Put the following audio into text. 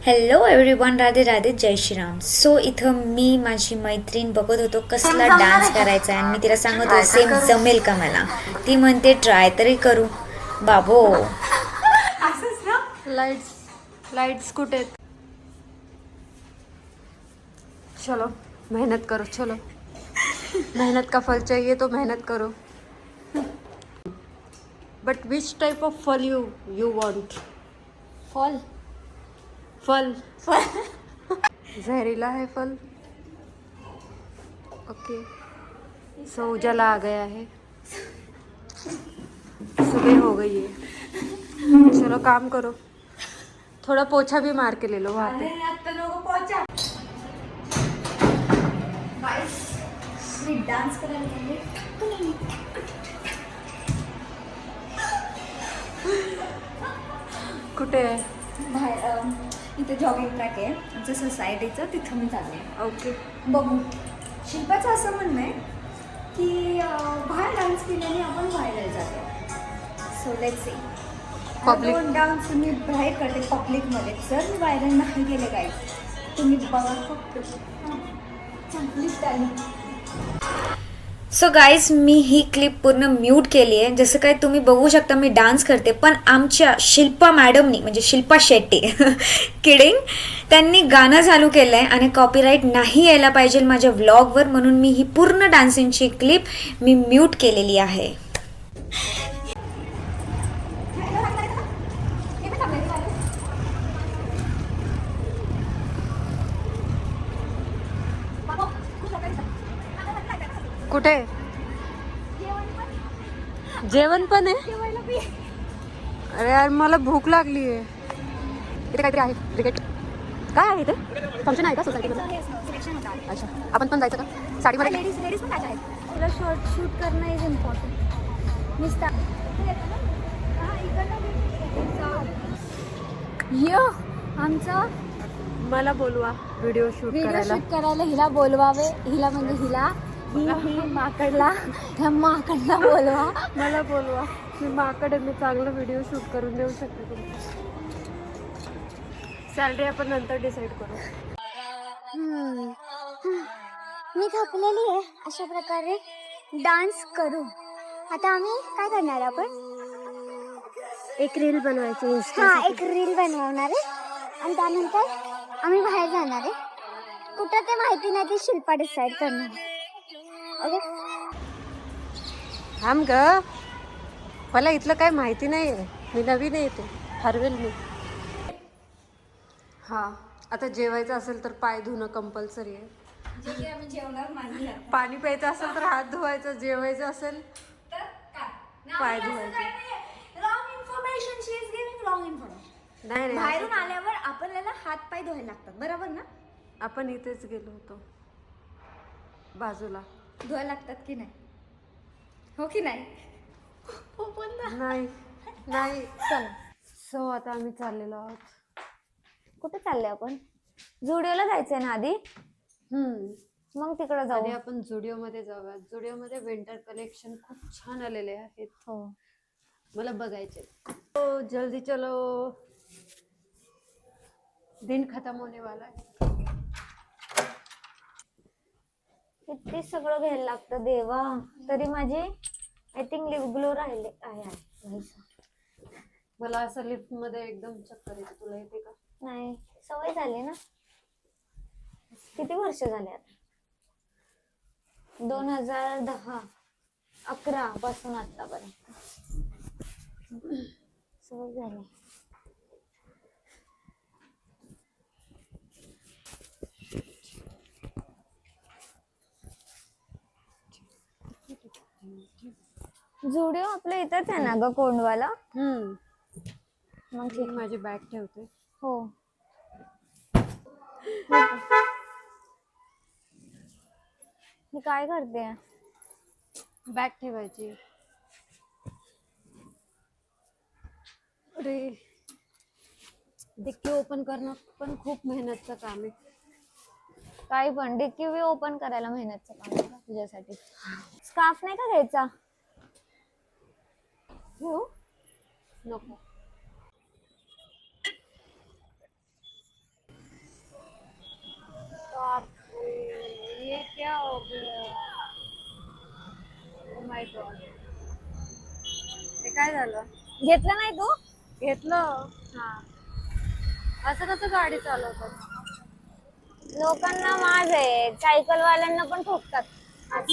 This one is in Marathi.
हॅलो एव्हरीवन, राधे राधे, जय श्रीराम. सो इथं मी माझी मैत्रीण बघत होतो कसला डान्स करायचा आहे आणि मी तिला सांगत होते सेम जमेल का मला. ती म्हणते ट्राय तरी करू. बाबो लाइट्स लाइट्स कुठे आहेत? चलो मेहनत करो, चलो मेहनत का फल चाहिए तो मेहनत करो. बट विच टाइप ऑफ फल यू वांट? फॉल फल जहरीला है फल. ओके. सो उजाला आ गया है, सुबह हो गई है. चलो काम करो, थोड़ा पोछा भी मार के ले लो वहाँ पे. डान्स करायला कुठे आहे? बाहेर इथे जॉगिंग ट्रॅक आहे आमचं सोसायटीचं, तिथं मी चालले. ओके. बघू. शिल्पाचं असं म्हणणं आहे की बाहेर डान्स केल्याने आपण व्हायरल जातो. So let's see. Public- dance मी बाहेर करते पब्लिकमध्ये. जर मी व्हायरल नाही गेले काय तुम्ही बघा फक्त. चांगली स्टाईल. सो गाईज, मी ही क्लिप पूर्ण म्यूट केली आहे. जसं काय तुम्ही बघू शकता मी डान्स करते, पण आमच्या शिल्पा मॅडमनी म्हणजे शिल्पा शेट्टी किडिंग, त्यांनी गाणं चालू केलं आहे आणि कॉपीराईट नाही यायला पाहिजे माझ्या व्लॉगवर, म्हणून मी ही पूर्ण डान्सिंगची क्लिप मी म्यूट केलेली आहे. कुठे जेवण पण आहे? अरे यार मला भूक लागली आहे. इथे काहीतरी आहे. क्रिकेट काय आहे इथे? फंक्शन आहे का सोसायटीमध्ये? अच्छा, आपण पण जायचं का साडीमध्ये? लेडीज पण आहेत. तुला शॉर्ट शूट करणं इज इम्पॉर्टंट. मिस्टर यो आमचा मला बोलवा व्हिडिओ शूट करायला. करायला हिला बोलवावे. हिला म्हणजे हिला ही माकडला ह्या माकडला बोलवा. मला बोलवा. मी माकडे, मी चांगला व्हिडिओ शूट करून देऊ शकते तुमचा. सॅलरी आपण नंतर डिसाईड करू. मी थकलेली आहे. अशा प्रकारे डान्स करू. आता आम्ही काय करणार आपण? एक रील बनवायची. एक रील बनवणार आहे आणि त्यानंतर आम्ही बाहेर जाणार आहे. कुठं ते माहिती नाही, ती शिल्पा डिसाईड करणार आहे. ओके. थांब ग, मला इथलं काय माहिती नाही आहे. मी नवीन आहे इथे, हरवेल मी. हां, आता जेवायचं असेल तर पाय धुणं कंपल्सरी आहे. आम्ही जेवणार नाही. पाणी प्यायचं असेल तर हात धुवायचं, जेवायचं असेल पाय धुवायचे. Wrong information. She is giving wrong information. नाही बाहेरून आल्यावर आपल्याला हात पाय धुवायला लागतात, बरोबर ना? आपण इथेच गेलो होतो बाजूला. धुवायला लागतात की नाही? हो की नाही? हो पण ना. नाही चला. सो आता आम्ही चाललेलो आहोत. कुठे चालले आपण? झुडिओला जायचंय ना आधी? मग तिकडे जाऊ. आधी आपण झुडिओमध्ये जाऊया. झुडिओमध्ये विंटर कलेक्शन खूप छान आलेले आहेत. हो. मला बघायचे. तो जल्दी चलो, दिन खत्म होने वाला है. किती सगळं घ्यायला लागतं देवा. तरी माझी आय थिंक लिप ग्लो राहिले आहे. मला असं लिफ्ट मध्ये एकदम चक्कर येते. तुला येते का? नाही, सवय झाली ना. किती वर्ष झाले आता? 2010-11 पासून आतापर्यंत सवय झाली. झुडिओ आपल्या इथंच आहे ना ग, कोंडवाला? मग ठीक. माझी बॅग ठेवते. हो. मी काय करते? बॅग ठेवायची. अरे, डिक्की ओपन करणं पण खूप मेहनतचं काम आहे. काही पण डिक्की ओपन करायला मेहनतचं काम आहे तुझ्यासाठी. स्कार्फ नाही का घ्यायचा? नको. माय गॉड, हे काय झालं? घेतलं नाही तू? घेतलं. असं कसं गाडी चालवतात? लोकांना माज आहे, सायकल वाल्यांना पण ठोकतात.